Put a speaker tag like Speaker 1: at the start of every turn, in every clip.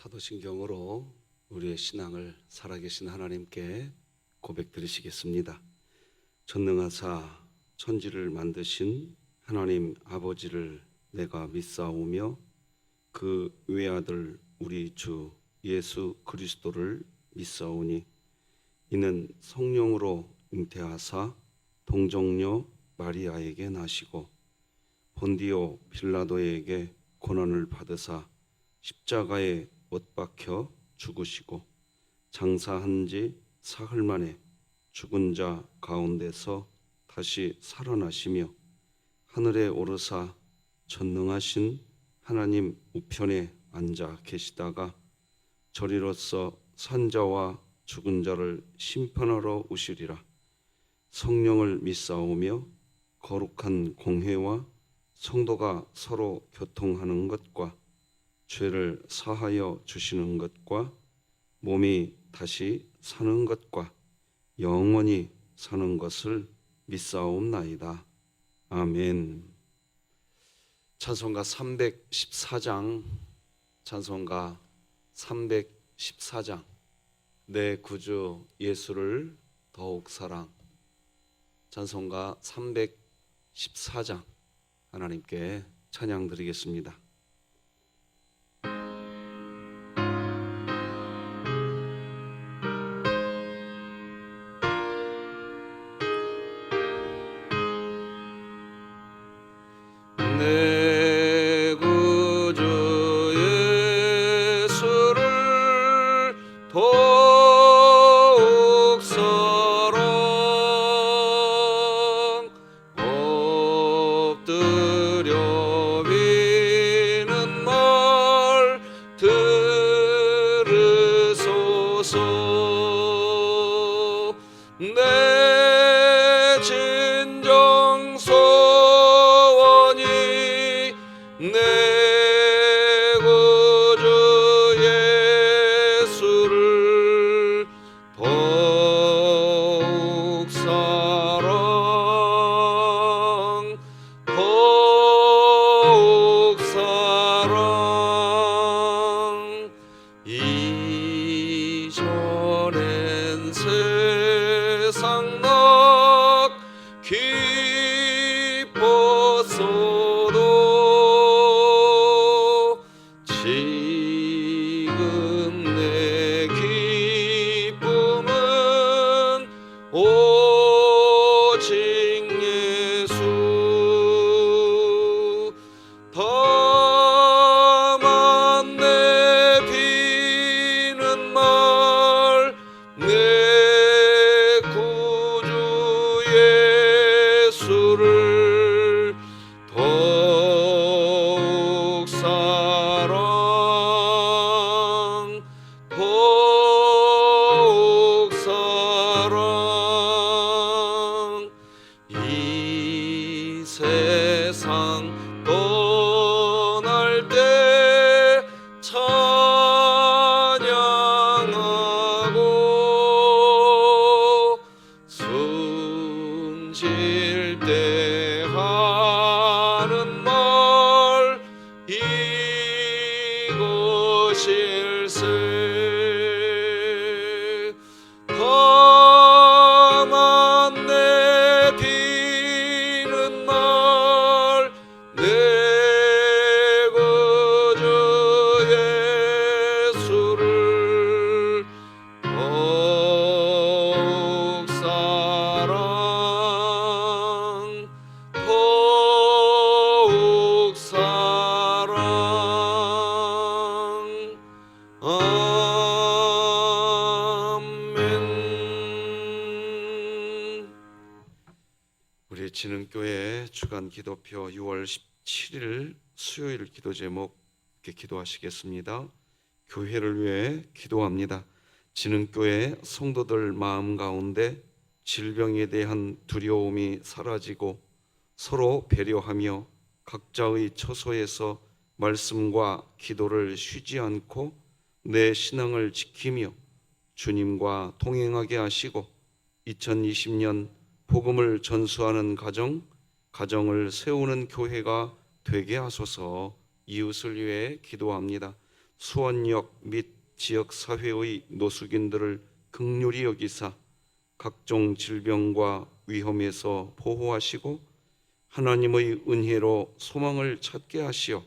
Speaker 1: 사도신경으로 우리의 신앙을 살아계신 하나님께 고백드리시겠습니다. 전능하사 천지를 만드신 하나님 아버지를 내가 믿사오며 그 외아들 우리 주 예수 그리스도를 믿사오니 이는 성령으로 잉태하사 동정녀 마리아에게 나시고 본디오 빌라도에게 고난을 받으사 십자가에 못 박혀 죽으시고 장사한 지 사흘 만에 죽은 자 가운데서 다시 살아나시며 하늘에 오르사 전능하신 하나님 우편에 앉아 계시다가 저리로서 산자와 죽은 자를 심판하러 오시리라. 성령을 믿사오며 거룩한 공회와 성도가 서로 교통하는 것과 죄를 사하여 주시는 것과 몸이 다시 사는 것과 영원히 사는 것을 믿사옵나이다. 아멘. 찬송가 314장, 찬송가 314장, 내 구주 예수를 더욱 사랑. 찬송가 314장 하나님께 찬양 드리겠습니다. 내 구주 예수를 더욱 사랑 엎드려 비는 말 들으소서. 내 진정 소원이 내 구주 예수를 더욱 사랑 더욱 사랑. 이전엔 세상 나 기뻤어도 지금 내 기쁨은 오직 예수. 다만 내 비는 말 내 구주 예수를 더욱 사랑 더욱 사랑. 이 세상 떠날 때 찬양하고 숨쉴 때 하는 말 이것일세. 다만 내 비는 말 내 구주 예수를 더욱 사랑 더욱 사랑. 아멘. 우리 진흥교회 주간 기도표 6월 17일 수요일 기도 제목 이렇게 기도하시겠습니다. 교회를 위해 기도합니다. 진흥교회 성도들 마음 가운데 질병에 대한 두려움이 사라지고 서로 배려하며 각자의 처소에서 말씀과 기도를 쉬지 않고 내 신앙을 지키며 주님과 동행하게 하시고 2020년 복음을 전수하는 가정을 세우는 교회가 되게 하소서. 이웃을 위해 기도합니다. 수원역 및 지역 사회의 노숙인들을 긍휼히 여기사 각종 질병과 위험에서 보호하시고 하나님의 은혜로 소망을 찾게 하시어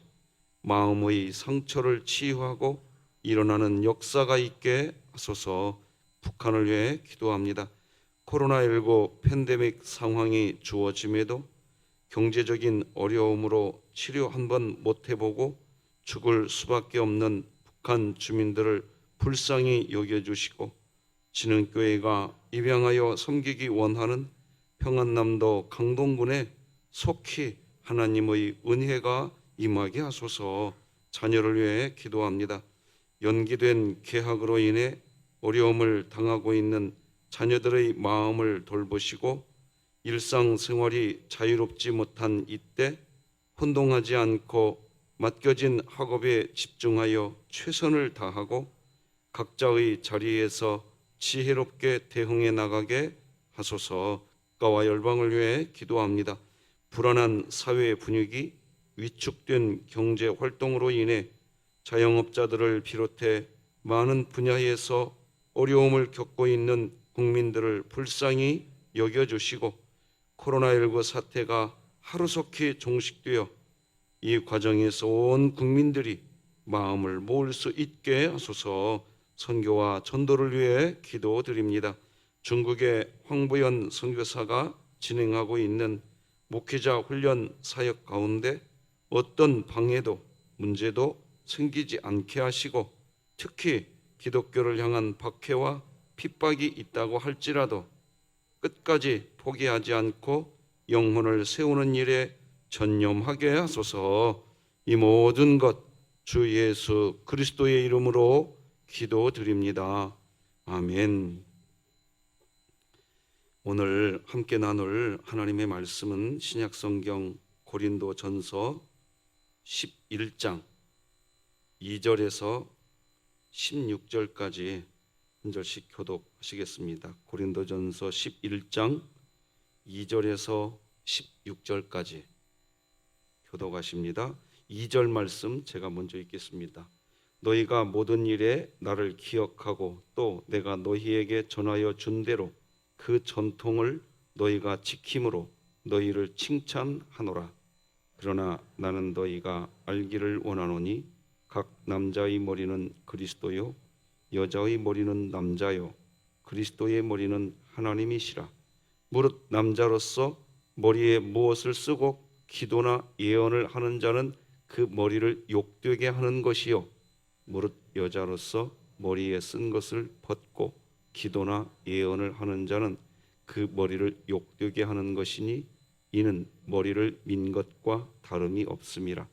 Speaker 1: 마음의 상처를 치유하고 일어나는 역사가 있게 하소서. 북한을 위해 기도합니다. 코로나19 팬데믹 상황이 주어짐에도 경제적인 어려움으로 치료 한번 못 해보고 죽을 수밖에 없는 북한 주민들을 불쌍히 여겨주시고 진흥교회가 입양하여 섬기기 원하는 평안남도 강동군에 속히 하나님의 은혜가 임하게 하소서. 자녀를 위해 기도합니다. 연기된 개학으로 인해 어려움을 당하고 있는 자녀들의 마음을 돌보시고 일상생활이 자유롭지 못한 이때 혼동하지 않고 맡겨진 학업에 집중하여 최선을 다하고 각자의 자리에서 지혜롭게 대응해 나가게 하소서. 국가와 열방을 위해 기도합니다. 불안한 사회 분위기, 위축된 경제 활동으로 인해 자영업자들을 비롯해 많은 분야에서 어려움을 겪고 있는 국민들을 불쌍히 여겨주시고 코로나19 사태가 하루속히 종식되어 이 과정에서 온 국민들이 마음을 모을 수 있게 하소서. 선교와 전도를 위해 기도드립니다. 중국의 황보연 선교사가 진행하고 있는 목회자 훈련 사역 가운데 어떤 방해도 문제도 생기지 않게 하시고 특히 기독교를 향한 박해와 핍박이 있다고 할지라도 끝까지 포기하지 않고 영혼을 세우는 일에 전념하게 하소서. 이 모든 것 주 예수 그리스도의 이름으로 기도드립니다. 아멘. 오늘 함께 나눌 하나님의 말씀은 신약성경 고린도전서 11장 2절에서 16절까지 한 절씩 교독하시겠습니다. 고린도전서 11장 2절에서 16절까지 교독하십니다. 2절 말씀 제가 먼저 읽겠습니다. 너희가 모든 일에 나를 기억하고 또 내가 너희에게 전하여 준 대로 그 전통을 너희가 지킴으로 너희를 칭찬하노라. 그러나 나는 너희가 알기를 원하노니 각 남자의 머리는 그리스도요 여자의 머리는 남자요 그리스도의 머리는 하나님이시라. 무릇 남자로서 머리에 무엇을 쓰고 기도나 예언을 하는 자는 그 머리를 욕되게 하는 것이요 무릇 여자로서 머리에 쓴 것을 벗고 기도나 예언을 하는 자는 그 머리를 욕되게 하는 것이니 이는 머리를 민 것과 다름이 없음이라.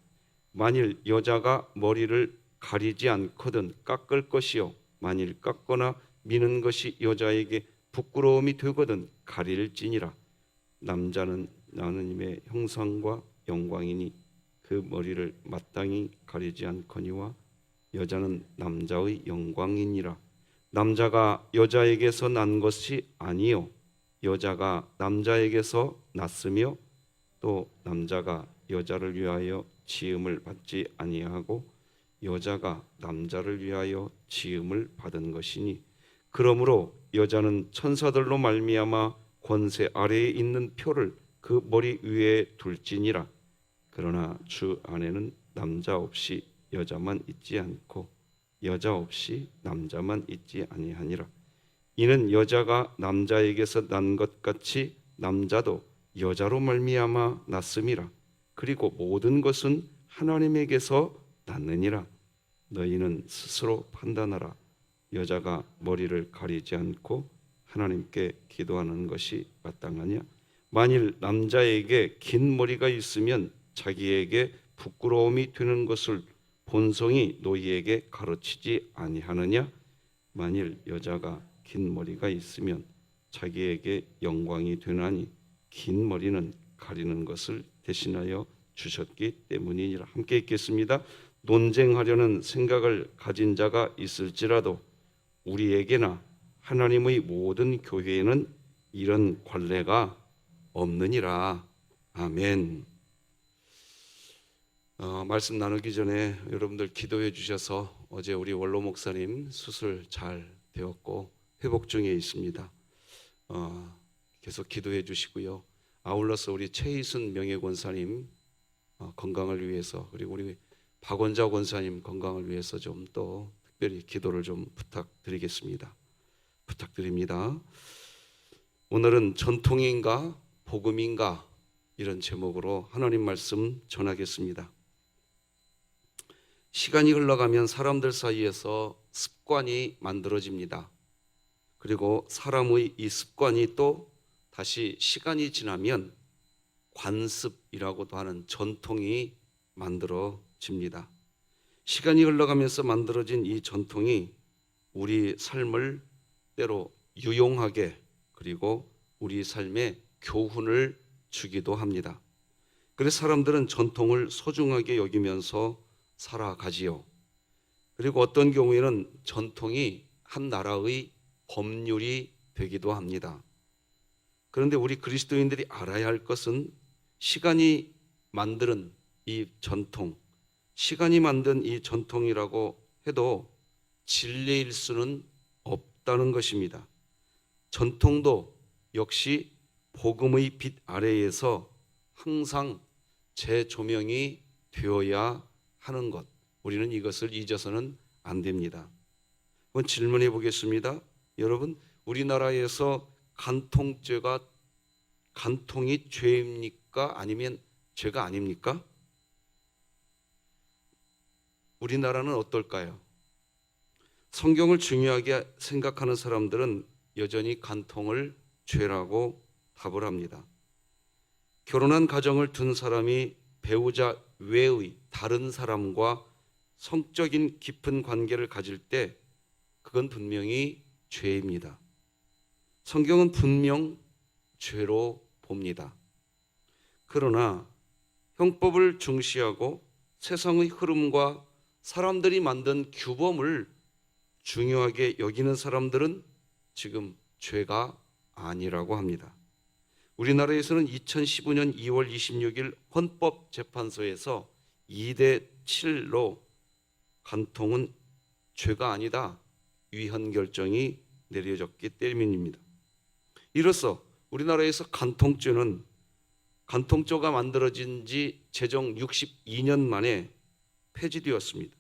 Speaker 1: 만일 여자가 머리를 가리지 않거든 깎을 것이요 만일 깎거나 미는 것이 여자에게 부끄러움이 되거든 가릴지니라. 남자는 하나님의 형상과 영광이니 그 머리를 마땅히 가리지 않거니와 여자는 남자의 영광이니라. 남자가 여자에게서 난 것이 아니요 여자가 남자에게서 났으며 또 남자가 여자를 위하여 지음을 받지 아니하고 여자가 남자를 위하여 지음을 받은 것이니 그러므로 여자는 천사들로 말미암아 권세 아래에 있는 표를 그 머리 위에 둘지니라. 그러나 주 안에는 남자 없이 여자만 있지 않고 여자 없이 남자만 있지 아니하니라. 이는 여자가 남자에게서 난 것 같이 남자도 여자로 말미암아 났음이라. 그리고 모든 것은 하나님에게서 났느니라. 너희는 스스로 판단하라. 여자가 머리를 가리지 않고 하나님께 기도하는 것이 마땅하냐? 만일 남자에게 긴 머리가 있으면 자기에게 부끄러움이 되는 것을 본성이 너희에게 가르치지 아니하느냐? 만일 여자가 긴 머리가 있으면 자기에게 영광이 되나니 긴 머리는 가리는 것을 대신하여 주셨기 때문이니라. 함께 읽겠습니다. 논쟁하려는 생각을 가진 자가 있을지라도 우리에게나 하나님의 모든 교회에는 이런 관례가 없느니라. 아멘. 말씀 나누기 전에 여러분들 기도해 주셔서 어제 우리 원로 목사님 수술 잘 되었고 회복 중에 있습니다. 계속 기도해 주시고요. 아울러서 우리 최희순 명예권사님 건강을 위해서, 그리고 우리 박원자 권사님 건강을 위해서 좀 더 특별히 기도를 좀 부탁드립니다. 오늘은 전통인가 복음인가 이런 제목으로 하나님 말씀 전하겠습니다. 시간이 흘러가면 사람들 사이에서 습관이 만들어집니다. 그리고 사람의 이 습관이 또 다시 시간이 지나면 관습이라고도 하는 전통이 만들어집니다. 시간이 흘러가면서 만들어진 이 전통이 우리 삶을 때로 유용하게, 그리고 우리 삶에 교훈을 주기도 합니다. 그래서 사람들은 전통을 소중하게 여기면서 살아가지요. 그리고 어떤 경우에는 전통이 한 나라의 법률이 되기도 합니다. 그런데 우리 그리스도인들이 알아야 할 것은 시간이 만든 이 전통, 시간이 만든 이 전통이라고 해도 진리일 수는 없다는 것입니다. 전통도 역시 복음의 빛 아래에서 항상 재조명이 되어야 하는 것, 우리는 이것을 잊어서는 안 됩니다. 한번 질문해 보겠습니다. 여러분, 우리나라에서 간통이 죄입니까? 아니면 죄가 아닙니까? 우리나라는 어떨까요? 성경을 중요하게 생각하는 사람들은 여전히 간통을 죄라고 답을 합니다. 결혼한 가정을 둔 사람이 배우자 외의 다른 사람과 성적인 깊은 관계를 가질 때 그건 분명히 죄입니다. 성경은 분명 죄로 봅니다. 그러나 형법을 중시하고 세상의 흐름과 사람들이 만든 규범을 중요하게 여기는 사람들은 지금 죄가 아니라고 합니다. 우리나라에서는 2015년 2월 26일 헌법재판소에서 2대 7로 간통은 죄가 아니다 위헌 결정이 내려졌기 때문입니다. 이로써 우리나라에서 간통죄가 만들어진 지 제정 62년 만에 폐지되었습니다.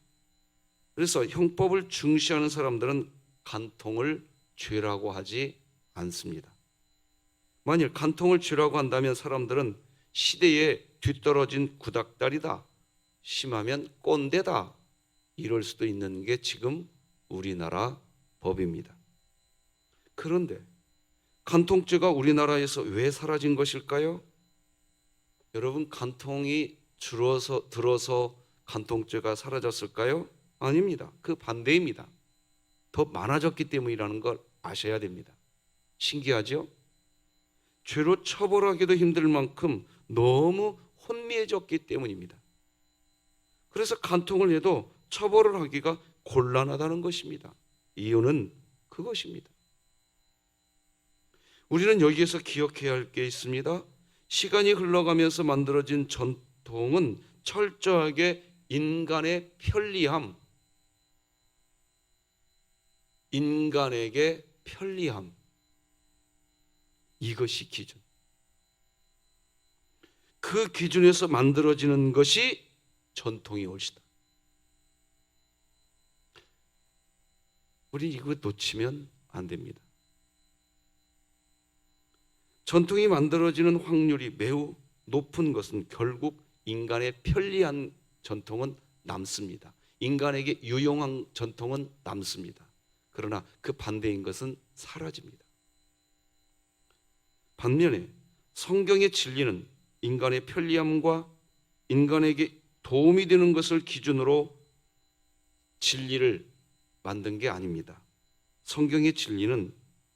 Speaker 1: 그래서 형법을 중시하는 사람들은 간통을 죄라고 하지 않습니다. 만일 간통을 죄라고 한다면 사람들은 시대에 뒤떨어진 구닥다리다, 심하면 꼰대다, 이럴 수도 있는 게 지금 우리나라 법입니다. 그런데 간통죄가 우리나라에서 왜 사라진 것일까요? 여러분, 간통이 들어서 간통죄가 사라졌을까요? 아닙니다. 그 반대입니다. 더 많아졌기 때문이라는 걸 아셔야 됩니다. 신기하죠? 죄로 처벌하기도 힘들 만큼 너무 혼미해졌기 때문입니다. 그래서 간통을 해도 처벌을 하기가 곤란하다는 것입니다. 이유는 그것입니다. 우리는 여기에서 기억해야 할 게 있습니다. 시간이 흘러가면서 만들어진 전통은 철저하게 인간의 편리함, 인간에게 편리함, 이것이 기준. 그 기준에서 만들어지는 것이 전통이 옳시다. 우리 이거 놓치면 안 됩니다. 전통이 만들어지는 확률이 매우 높은 것은 결국 인간의 편리한 전통은 남습니다. 인간에게 유용한 전통은 남습니다. 그러나 그 반대인 것은 사라집니다. 반면에 성경의 진리는 인간의 편리함과 인간에게 도움이 되는 것을 기준으로 진리를 만든 게 아닙니다. 성경의 진리는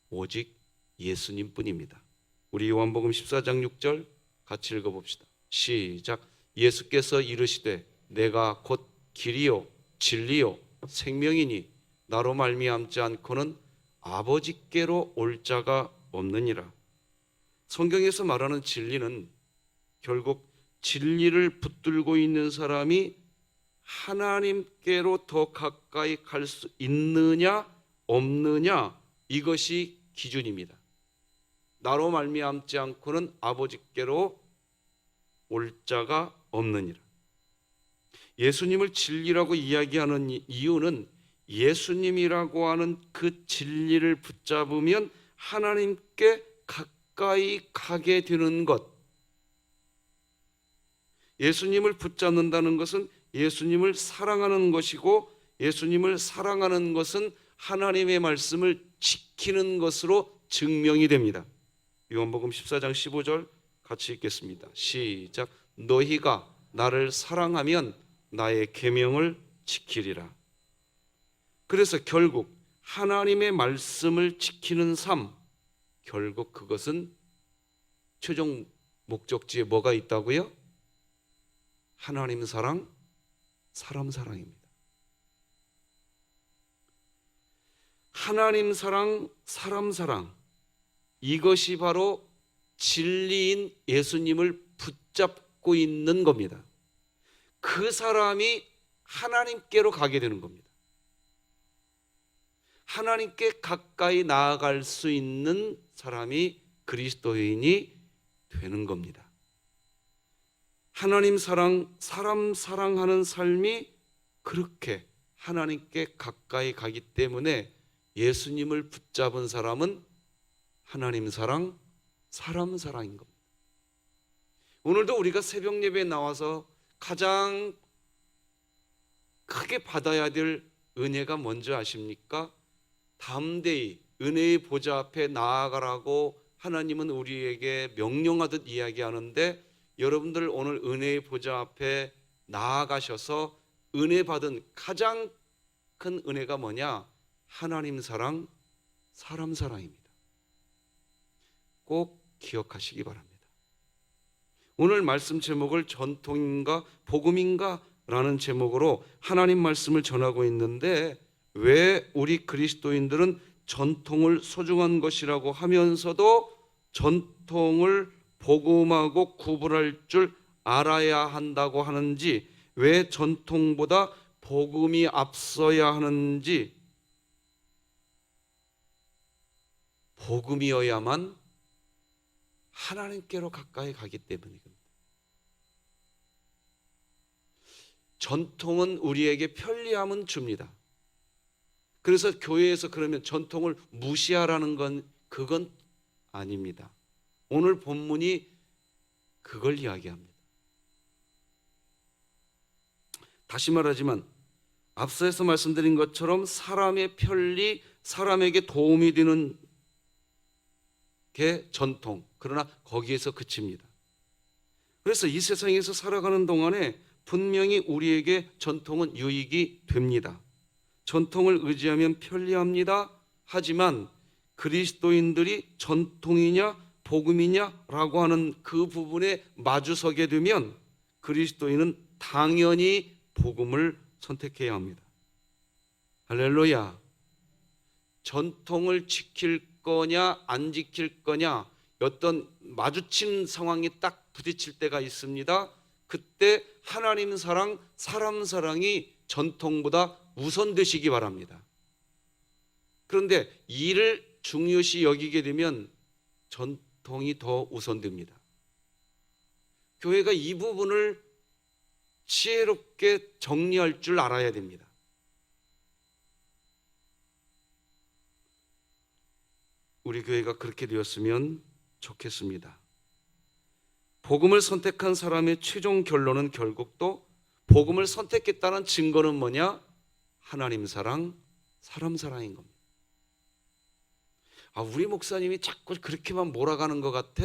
Speaker 1: 오직 예수님뿐입니다. 우리 요한복음 14장 6절 같이 읽어봅시다. 시작. 예수께서 이르시되 내가 곧 길이요 진리요 생명이니 나로 말미암지 않고는 아버지께로 올 자가 없느니라. 성경에서 말하는 진리는 결국 진리를 붙들고 있는 사람이 하나님께로 더 가까이 갈 수 있느냐 없느냐, 이것이 기준입니다. 나로 말미암지 않고는 아버지께로 올 자가 없느니라. 예수님을 진리라고 이야기하는 이유는 예수님이라고 하는 그 진리를 붙잡으면 하나님께 가까이 가게 되는 것. 예수님을 붙잡는다는 것은 예수님을 사랑하는 것이고, 예수님을 사랑하는 것은 하나님의 말씀을 지키는 것으로 증명이 됩니다. 요한복음 14장 15절 같이 읽겠습니다. 시작. 너희가 나를 사랑하면 나의 계명을 지키리라. 그래서 결국 하나님의 말씀을 지키는 삶, 결국 그것은 최종 목적지에 뭐가 있다고요? 하나님 사랑, 사람 사랑입니다. 하나님 사랑, 사람 사랑, 이것이 바로 진리인 예수님을 붙잡고 있는 겁니다. 그 사람이 하나님께로 가게 되는 겁니다. 하나님께 가까이 나아갈 수 있는 사람이 그리스도인이 되는 겁니다. 하나님 사랑, 사람 사랑하는 삶이 그렇게 하나님께 가까이 가기 때문에 예수님을 붙잡은 사람은 하나님 사랑, 사람 사랑인 겁니다. 오늘도 우리가 새벽 예배에 나와서 가장 크게 받아야 될 은혜가 뭔지 아십니까? 담대히 은혜의 보좌 앞에 나아가라고 하나님은 우리에게 명령하듯 이야기하는데, 여러분들 오늘 은혜의 보좌 앞에 나아가셔서 은혜 받은 가장 큰 은혜가 뭐냐? 하나님 사랑, 사람 사랑입니다. 꼭 기억하시기 바랍니다. 오늘 말씀 제목을 전통인가 복음인가 라는 제목으로 하나님 말씀을 전하고 있는데, 왜 우리 그리스도인들은 전통을 소중한 것이라고 하면서도 전통을 복음하고 구분할 줄 알아야 한다고 하는지, 왜 전통보다 복음이 앞서야 하는지, 복음이어야만 하나님께로 가까이 가기 때문입니다. 전통은 우리에게 편리함은 줍니다. 그래서 교회에서 그러면 전통을 무시하라는 건 그건 아닙니다. 오늘 본문이 그걸 이야기합니다. 다시 말하지만 앞서서 말씀드린 것처럼 사람의 편리, 사람에게 도움이 되는 게 전통, 그러나 거기에서 그칩니다. 그래서 이 세상에서 살아가는 동안에 분명히 우리에게 전통은 유익이 됩니다. 전통을 의지하면 편리합니다. 하지만 그리스도인들이 전통이냐 복음이냐라고 하는 그 부분에 마주서게 되면 그리스도인은 당연히 복음을 선택해야 합니다. 할렐루야. 전통을 지킬 거냐 안 지킬 거냐, 어떤 마주친 상황이 딱 부딪힐 때가 있습니다. 그때 하나님 사랑, 사람 사랑이 전통보다 우선되시기 바랍니다. 그런데 이를 중요시 여기게 되면 전통이 더 우선됩니다. 교회가 이 부분을 지혜롭게 정리할 줄 알아야 됩니다. 우리 교회가 그렇게 되었으면 좋겠습니다. 복음을 선택한 사람의 최종 결론은 결국 또 복음을 선택했다는 증거는 뭐냐? 하나님 사랑, 사람 사랑인 겁니다. 우리 목사님이 자꾸 그렇게만 몰아가는 것 같아.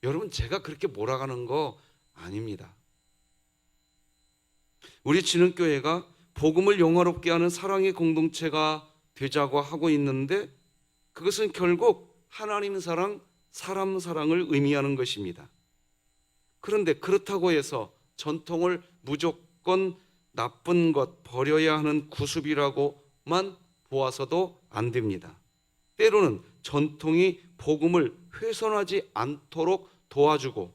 Speaker 1: 여러분, 제가 그렇게 몰아가는 거 아닙니다. 우리 진흥교회가 복음을 영화롭게 하는 사랑의 공동체가 되자고 하고 있는데, 그것은 결국 하나님 사랑, 사람 사랑을 의미하는 것입니다. 그런데 그렇다고 해서 전통을 무조건 나쁜 것, 버려야 하는 구습이라고만 보아서도 안 됩니다. 때로는 전통이 복음을 훼손하지 않도록 도와주고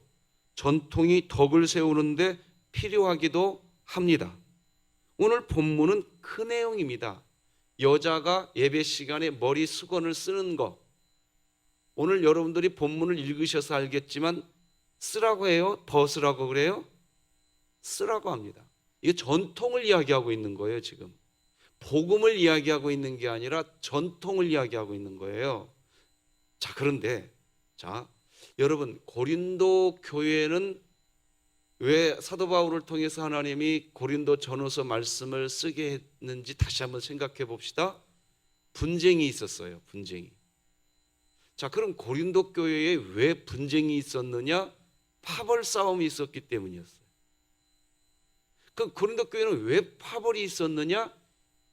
Speaker 1: 전통이 덕을 세우는데 필요하기도 합니다. 오늘 본문은 그 내용입니다. 여자가 예배 시간에 머리 수건을 쓰는 거. 오늘 여러분들이 본문을 읽으셔서 알겠지만 쓰라고 해요? 벗으라고 그래요? 쓰라고 합니다. 이게 전통을 이야기하고 있는 거예요. 지금 복음을 이야기하고 있는 게 아니라 전통을 이야기하고 있는 거예요. 자, 그런데 여러분, 고린도 교회는 왜 사도 바울을 통해서 하나님이 고린도 전후서 말씀을 쓰게 했는지 다시 한번 생각해 봅시다. 분쟁이 있었어요. 분쟁이. 자, 그럼 고린도 교회에 왜 분쟁이 있었느냐? 파벌 싸움이 있었기 때문이었어요. 그럼 고린도 교회는 왜 파벌이 있었느냐?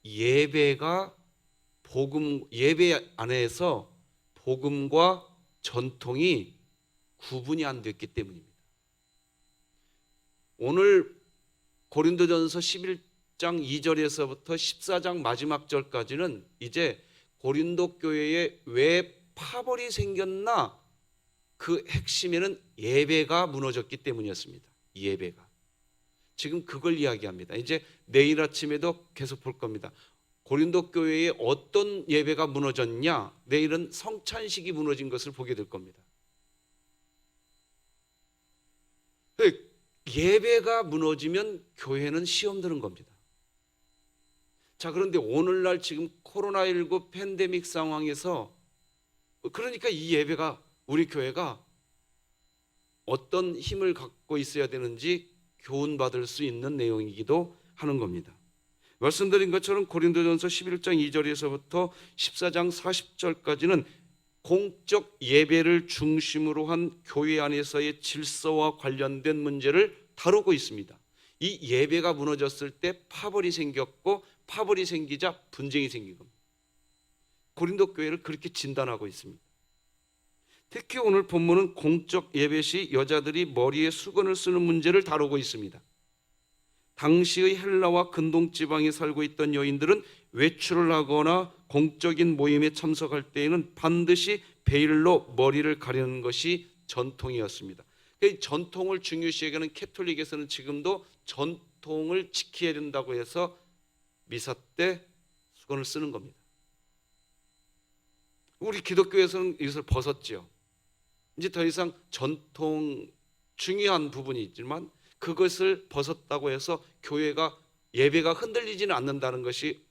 Speaker 1: 예배가 예배 안에서 복음과 전통이 구분이 안 됐기 때문입니다. 오늘 고린도전서 11장 2절에서부터 14장 마지막 절까지는 이제 고린도 교회에 왜 파벌이 생겼나? 그 핵심에는 예배가 무너졌기 때문이었습니다. 예배가. 지금 그걸 이야기합니다. 이제 내일 아침에도 계속 볼 겁니다. 고린도 교회에 어떤 예배가 무너졌냐? 내일은 성찬식이 무너진 것을 보게 될 겁니다. 예배가 무너지면 교회는 시험 드는 겁니다. 자, 그런데 오늘날 지금 코로나19 팬데믹 상황에서 그러니까 이 예배가 우리 교회가 어떤 힘을 갖고 있어야 되는지 교훈받을 수 있는 내용이기도 하는 겁니다. 말씀드린 것처럼 고린도전서 11장 2절에서부터 14장 40절까지는 공적 예배를 중심으로 한 교회 안에서의 질서와 관련된 문제를 다루고 있습니다. 이 예배가 무너졌을 때 파벌이 생겼고 파벌이 생기자 분쟁이 생긴 겁니다. 고린도 교회를 그렇게 진단하고 있습니다. 특히 오늘 본문은 공적 예배 시 여자들이 머리에 수건을 쓰는 문제를 다루고 있습니다. 당시의 헬라와 근동지방에 살고 있던 여인들은 외출을 하거나 공적인 모임에 참석할 때에는 반드시 베일로 머리를 가리는 것이 전통이었습니다. 그 전통을 중요시 여기는 캐톨릭에서는 지금도 전통을 지켜야 된다고 해서 미사 때 수건을 쓰는 겁니다. 우리 기독교에서는 이것을 벗었죠. 이제 더 이상 전통 중요한 부분이 있지만 그것을 벗었다고 해서 교회가 예배가 흔들리지는 않는다는 것이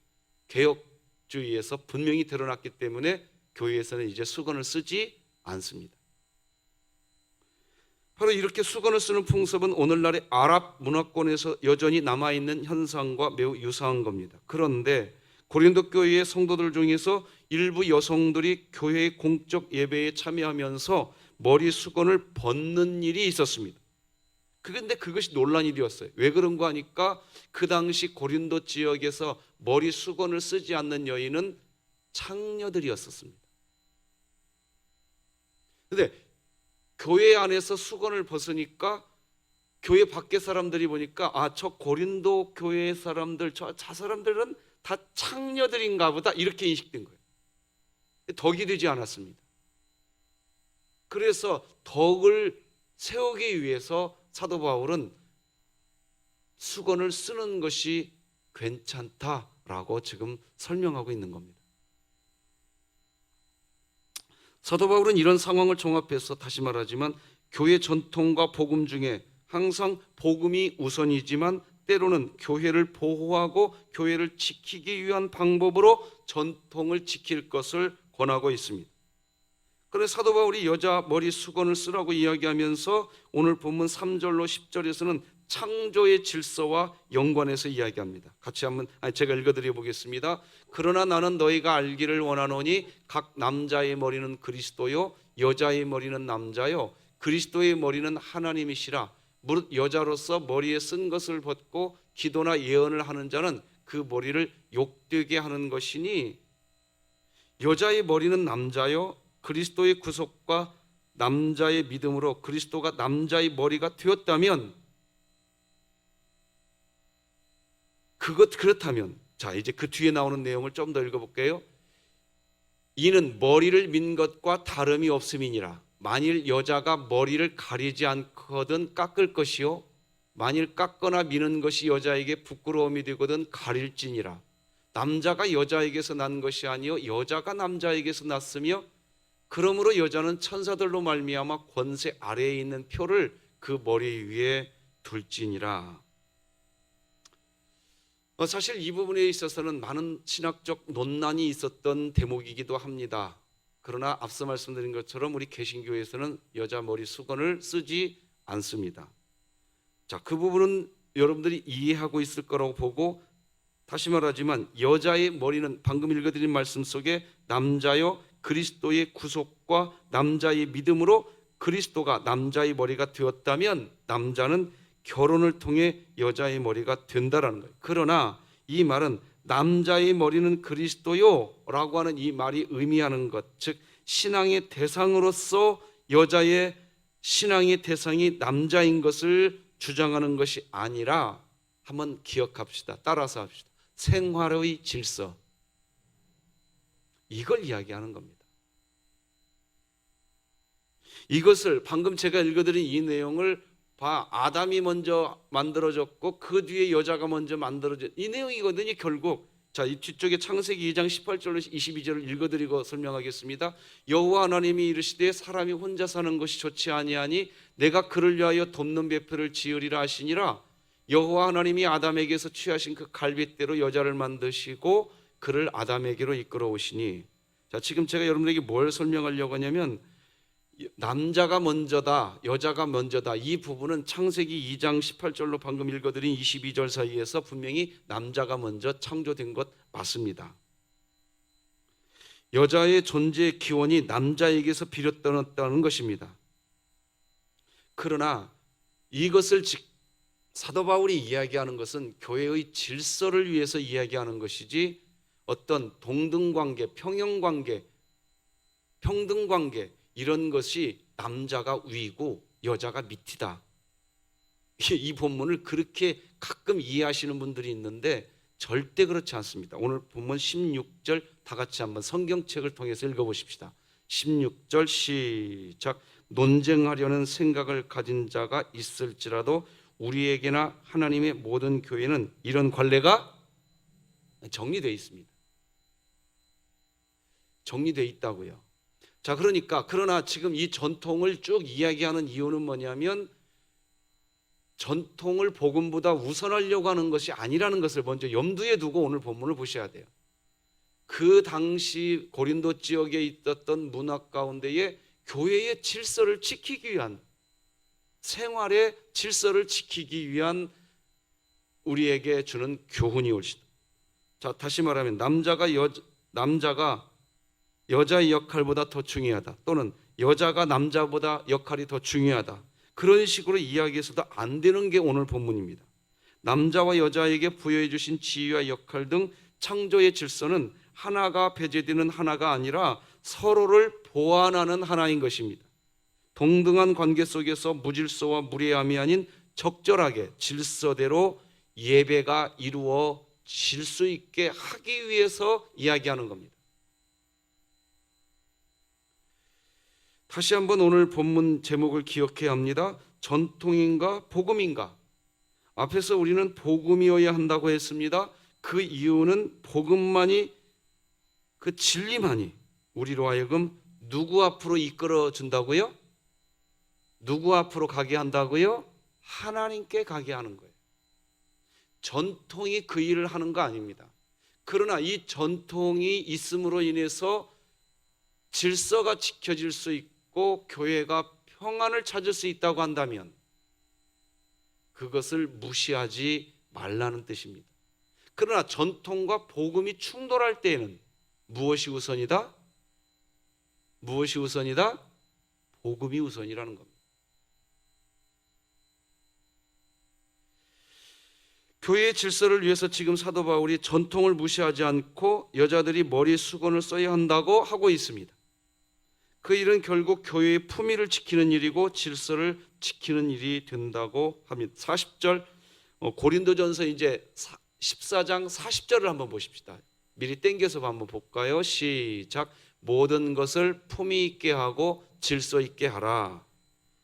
Speaker 1: 개혁주의에서 분명히 드러났기 때문에 교회에서는 이제 수건을 쓰지 않습니다. 바로 이렇게 수건을 쓰는 풍습은 오늘날의 아랍 문화권에서 여전히 남아있는 현상과 매우 유사한 겁니다. 그런데 고린도 교회의 성도들 중에서 일부 여성들이 교회의 공적 예배에 참여하면서 머리 수건을 벗는 일이 있었습니다. 그런데 그것이 논란 일이었어요. 왜 그런가 하니까 그 당시 고린도 지역에서 머리 수건을 쓰지 않는 여인은 창녀들이었습니다. 그런데 교회 안에서 수건을 벗으니까 교회 밖에 사람들이 보니까 저 고린도 교회 사람들, 저 사람들은 다 창녀들인가 보다 이렇게 인식된 거예요. 덕이 되지 않았습니다. 그래서 덕을 세우기 위해서 사도 바울은 수건을 쓰는 것이 괜찮다라고 지금 설명하고 있는 겁니다. 사도 바울은 이런 상황을 종합해서 다시 말하지만 교회 전통과 복음 중에 항상 복음이 우선이지만 때로는 교회를 보호하고 교회를 지키기 위한 방법으로 전통을 지킬 것을 권하고 있습니다. 그래서 사도 바울이 여자 머리 수건을 쓰라고 이야기하면서 오늘 본문 3절로 10절에서는 창조의 질서와 연관해서 이야기합니다. 같이 한번 제가 읽어드려 보겠습니다. 그러나 나는 너희가 알기를 원하노니 각 남자의 머리는 그리스도요 여자의 머리는 남자요 그리스도의 머리는 하나님이시라. 무릇 여자로서 머리에 쓴 것을 벗고 기도나 예언을 하는 자는 그 머리를 욕되게 하는 것이니 여자의 머리는 남자요 그리스도의 구속과 남자의 믿음으로 그리스도가 남자의 머리가 되었다면 그렇다면 자 이제 그 뒤에 나오는 내용을 좀 더 읽어볼게요. 이는 머리를 민 것과 다름이 없음이니라. 만일 여자가 머리를 가리지 않거든 깎을 것이요 만일 깎거나 미는 것이 여자에게 부끄러움이 되거든 가릴지니라. 남자가 여자에게서 난 것이 아니요 여자가 남자에게서 났으며 그러므로 여자는 천사들로 말미암아 권세 아래에 있는 표를 그 머리 위에 둘지니라. 사실 이 부분에 있어서는 많은 신학적 논란이 있었던 대목이기도 합니다. 그러나 앞서 말씀드린 것처럼 우리 개신교에서는 여자 머리 수건을 쓰지 않습니다. 자, 그 부분은 여러분들이 이해하고 있을 거라고 보고, 다시 말하지만 여자의 머리는 방금 읽어드린 말씀 속에 남자여 그리스도의 구속과 남자의 믿음으로 그리스도가 남자의 머리가 되었다면 남자는 결혼을 통해 여자의 머리가 된다라는 거예요. 그러나 이 말은 남자의 머리는 그리스도요 라고 하는 이 말이 의미하는 것, 즉 신앙의 대상으로서 여자의 신앙의 대상이 남자인 것을 주장하는 것이 아니라, 한번 기억합시다. 따라서 합시다. 생활의 질서, 이걸 이야기하는 겁니다. 이것을 방금 제가 읽어드린 이 내용을 아담이 먼저 만들어졌고 그 뒤에 여자가 먼저 만들어졌, 이 내용이거든요. 결국 자, 이 뒤쪽에 창세기 2장 18절로 22절을 읽어드리고 설명하겠습니다. 여호와 하나님이 이르시되 사람이 혼자 사는 것이 좋지 아니하니 내가 그를 위하여 돕는 배표를 지으리라 하시니라. 여호와 하나님이 아담에게서 취하신 그 갈빗대로 여자를 만드시고 그를 아담에게로 이끌어 오시니. 자, 지금 제가 여러분에게 뭘 설명하려고 하냐면 남자가 먼저다, 여자가 먼저다, 이 부분은 창세기 2장 18절로 방금 읽어드린 22절 사이에서 분명히 남자가 먼저 창조된 것 맞습니다. 여자의 존재의 기원이 남자에게서 비롯되었다는 것입니다. 그러나 이것을 사도 바울이 이야기하는 것은 교회의 질서를 위해서 이야기하는 것이지 어떤 동등관계, 평형관계, 평등관계 이런 것이 남자가 위고 여자가 밑이다. 이 본문을 그렇게 가끔 이해하시는 분들이 있는데 절대 그렇지 않습니다. 오늘 본문 16절 다 같이 한번 성경책을 통해서 읽어보십시다. 16절 시작. 논쟁하려는 생각을 가진 자가 있을지라도 우리에게나 하나님의 모든 교회는 이런 관례가 정리되어 있습니다. 정리되어 있다고요. 자, 그러나 지금 이 전통을 쭉 이야기하는 이유는 뭐냐면 전통을 복음보다 우선하려고 하는 것이 아니라는 것을 먼저 염두에 두고 오늘 본문을 보셔야 돼요. 그 당시 고린도 지역에 있었던 문화 가운데에 교회의 질서를 지키기 위한, 생활의 질서를 지키기 위한 우리에게 주는 교훈이 옳시다. 자, 다시 말하면 남자가 여자의 역할보다 더 중요하다, 또는 여자가 남자보다 역할이 더 중요하다, 그런 식으로 이야기해서도 안 되는 게 오늘 본문입니다. 남자와 여자에게 부여해 주신 지위와 역할 등 창조의 질서는 하나가 배제되는 하나가 아니라 서로를 보완하는 하나인 것입니다. 동등한 관계 속에서 무질서와 무례함이 아닌 적절하게 질서대로 예배가 이루어질 수 있게 하기 위해서 이야기하는 겁니다. 다시 한번 오늘 본문 제목을 기억해야 합니다. 전통인가 복음인가? 앞에서 우리는 복음이어야 한다고 했습니다. 그 이유는 복음만이, 그 진리만이 우리로 하여금 누구 앞으로 이끌어 준다고요? 누구 앞으로 가게 한다고요? 하나님께 가게 하는 거예요. 전통이 그 일을 하는 거 아닙니다. 그러나 이 전통이 있음으로 인해서 질서가 지켜질 수 있고 교회가 평안을 찾을 수 있다고 한다면 그것을 무시하지 말라는 뜻입니다. 그러나 전통과 복음이 충돌할 때에는 무엇이 우선이다? 무엇이 우선이다? 복음이 우선이라는 겁니다. 교회의 질서를 위해서 지금 사도 바울이 전통을 무시하지 않고 여자들이 머리 수건을 써야 한다고 하고 있습니다. 그 일은 결국 교회의 품위를 지키는 일이고 질서를 지키는 일이 된다고 합니다. 40절 고린도전서 이제 14장 40절을 한번 보십시다. 미리 땡겨서 한번 볼까요? 시작. 모든 것을 품위 있게 하고 질서 있게 하라.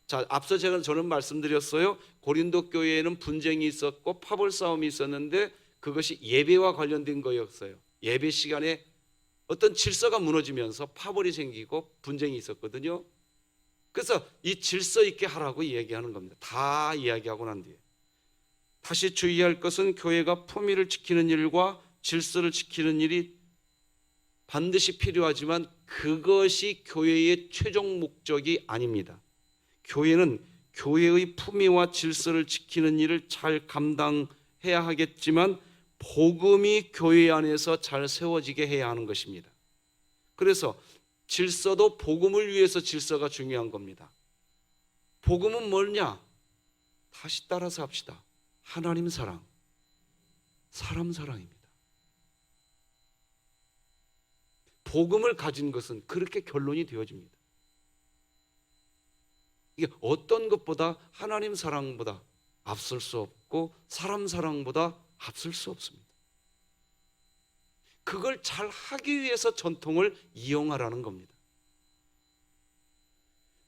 Speaker 1: 자, 앞서 저는 말씀드렸어요. 고린도 교회에는 분쟁이 있었고 파벌 싸움이 있었는데 그것이 예배와 관련된 거였어요. 예배 시간에 어떤 질서가 무너지면서 파벌이 생기고 분쟁이 있었거든요. 그래서 이 질서 있게 하라고 이야기하는 겁니다. 다 이야기하고 난 뒤에 다시 주의할 것은 교회가 품위를 지키는 일과 질서를 지키는 일이 반드시 필요하지만 그것이 교회의 최종 목적이 아닙니다. 교회는 교회의 품위와 질서를 지키는 일을 잘 감당해야 하겠지만 복음이 교회 안에서 잘 세워지게 해야 하는 것입니다. 그래서 질서도 복음을 위해서 질서가 중요한 겁니다. 복음은 뭐냐? 다시 따라서 합시다. 하나님 사랑, 사람 사랑입니다. 복음을 가진 것은 그렇게 결론이 되어집니다. 이게 어떤 것보다 하나님 사랑보다 앞설 수 없고 사람 사랑보다 앞설 수 없습니다. 그걸 잘 하기 위해서 전통을 이용하라는 겁니다.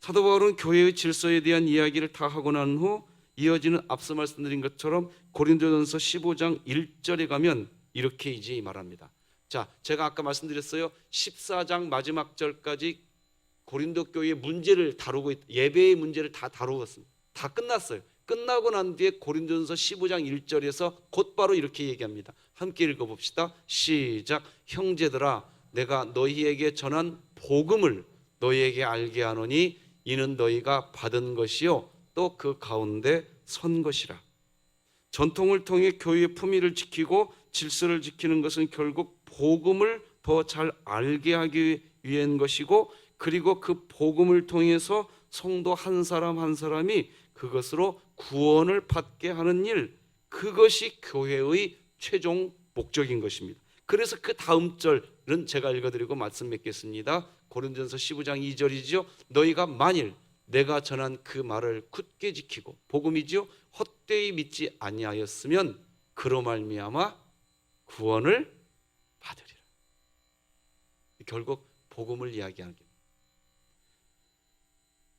Speaker 1: 사도 바울은 교회의 질서에 대한 이야기를 다 하고 난 후 이어지는 앞서 말씀드린 것처럼 고린도전서 15장 1절에 가면 이렇게 이제 말합니다. 자, 제가 아까 말씀드렸어요. 14장 마지막 절까지 고린도 교회의 문제를 다루고 예배의 문제를 다 다루었습니다. 다 끝났어요. 끝나고 난 뒤에 고린도전서 15장 1절에서 곧바로 이렇게 얘기합니다. 함께 읽어봅시다. 시작. 형제들아, 내가 너희에게 전한 복음을 너희에게 알게 하노니 이는 너희가 받은 것이요 또 그 가운데 선 것이라. 전통을 통해 교회의 품위를 지키고 질서를 지키는 것은 결국 복음을 더 잘 알게 하기 위한 것이고, 그리고 그 복음을 통해서 성도 한 사람 한 사람이 그것으로 구원을 받게 하는 일, 그것이 교회의 최종 목적인 것입니다. 그래서 그 다음 절은 제가 읽어드리고 말씀 맺겠습니다. 고린도전서 15장 2절이죠. 너희가 만일 내가 전한 그 말을 굳게 지키고, 복음이죠, 헛되이 믿지 아니하였으면 그로 말미암아 구원을 받으리라. 결국 복음을 이야기하는 겁니다.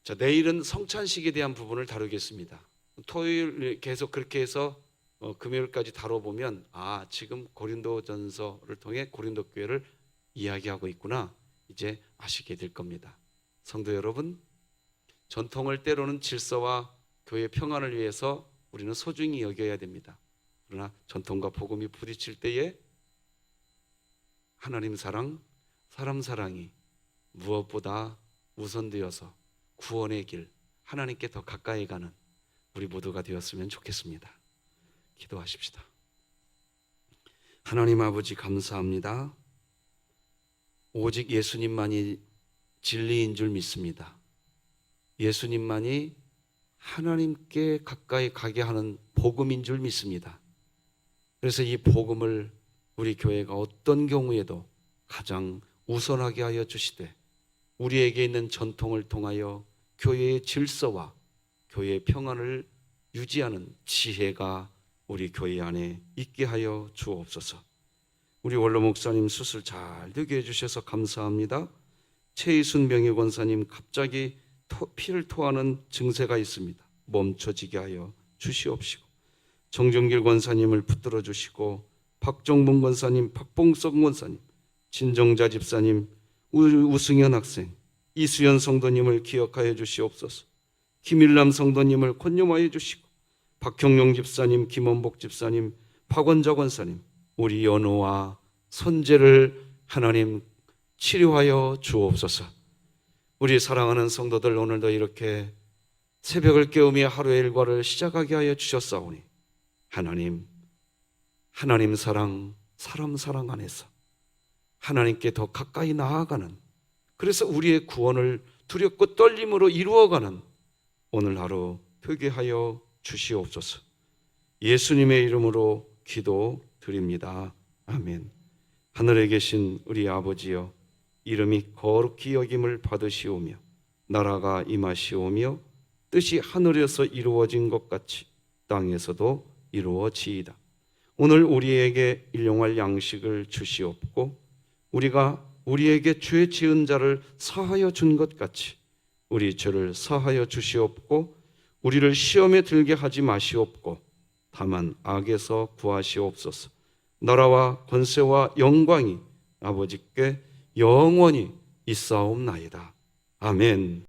Speaker 1: 자, 내일은 성찬식에 대한 부분을 다루겠습니다. 토요일 계속 그렇게 해서 금요일까지 다뤄보면 지금 고린도전서를 통해 고린도 교회를 이야기하고 있구나, 이제 아시게 될 겁니다. 성도 여러분, 전통을 때로는 질서와 교회 평안을 위해서 우리는 소중히 여겨야 됩니다. 그러나 전통과 복음이 부딪힐 때에 하나님 사랑, 사람 사랑이 무엇보다 우선되어서 구원의 길, 하나님께 더 가까이 가는 우리 모두가 되었으면 좋겠습니다. 기도하십시다. 하나님 아버지, 감사합니다. 오직 예수님만이 진리인 줄 믿습니다. 예수님만이 하나님께 가까이 가게 하는 복음인 줄 믿습니다. 그래서 이 복음을 우리 교회가 어떤 경우에도 가장 우선하게 하여 주시되, 우리에게 있는 전통을 통하여 교회의 질서와 교회의 평안을 유지하는 지혜가 우리 교회 안에 있게 하여 주옵소서. 우리 원로 목사님 수술 잘 되게 해주셔서 감사합니다. 최희순 명예권사님 갑자기 피를 토하는 증세가 있습니다. 멈춰지게 하여 주시옵시고, 정정길 권사님을 붙들어 주시고, 박정문 권사님, 박봉석 권사님, 진정자 집사님, 우승현 학생, 이수연 성도님을 기억하여 주시옵소서. 김일남 성도님을 권념하여 주시고, 박형용 집사님, 김원복 집사님, 박원자 권사님, 우리 연호와 선재를 하나님 치료하여 주옵소서. 우리 사랑하는 성도들, 오늘도 이렇게 새벽을 깨우며 하루의 일과를 시작하게 하여 주셨사오니 하나님 사랑, 사람 사랑 안에서 하나님께 더 가까이 나아가는, 그래서 우리의 구원을 두렵고 떨림으로 이루어가는 오늘 하루 되게 하여 주시옵소서. 예수님의 이름으로 기도드립니다. 아멘. 하늘에 계신 우리 아버지여, 이름이 거룩히 여김을 받으시오며 나라가 임하시오며 뜻이 하늘에서 이루어진 것 같이 땅에서도 이루어지이다. 오늘 우리에게 일용할 양식을 주시옵고, 우리가 우리에게 죄 지은 자를 사하여 준 것 같이 우리 죄를 사하여 주시옵고 우리를 시험에 들게 하지 마시옵고 다만 악에서 구하시옵소서. 나라와 권세와 영광이 아버지께 영원히 있사옵나이다. 아멘.